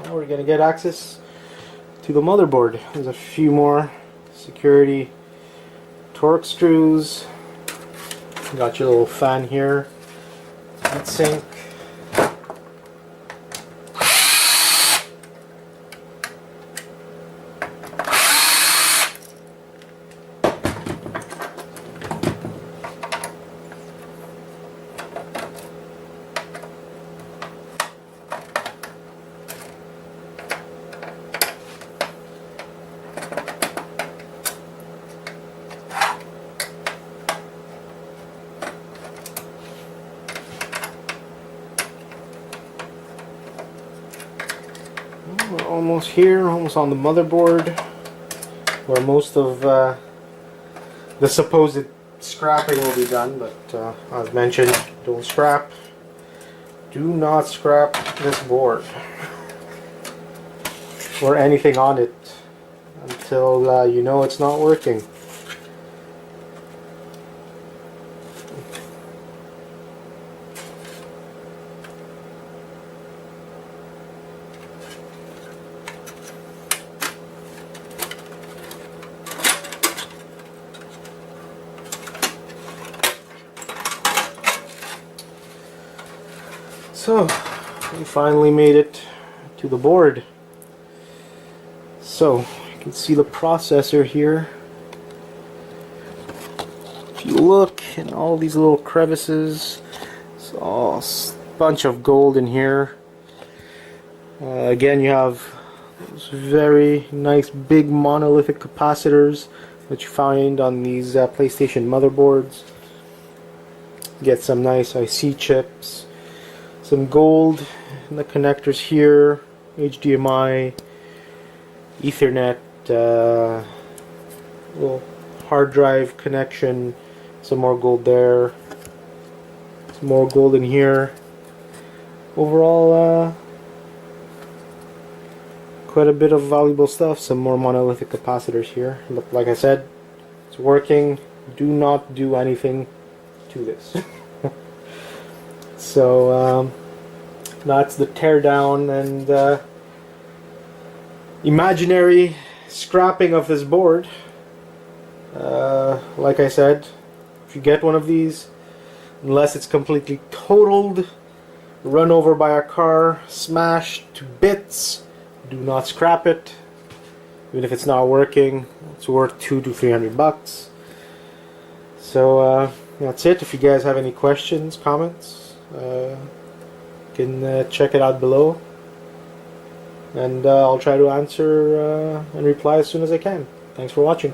now we're gonna get access to the motherboard. There's a few more security torque screws. You got your little fan here, heatsink. We're almost here, almost on the motherboard, where most of the supposed scrapping will be done, but as mentioned, don't scrap. Do not scrap this board or anything on it until you know it's not working. So, we finally made it to the board. So, you can see the processor here. If you look in all these little crevices, it's all a bunch of gold in here. Again, you have those very nice big monolithic capacitors that you find on these PlayStation motherboards. Get some nice IC chips. Some gold in the connectors here, HDMI, Ethernet, little hard drive connection, some more gold there, some more gold in here. Overall, quite a bit of valuable stuff. Some more monolithic capacitors here. But like I said, it's working. Do not do anything to this. So that's the teardown and imaginary scrapping of this board. Like I said, if you get one of these, unless it's completely totaled, run over by a car, smashed to bits, do not scrap it. Even if it's not working, it's worth $200 to $300. So that's it. If you guys have any questions, comments, you can check it out below, and I'll try to answer and reply as soon as I can. Thanks for watching.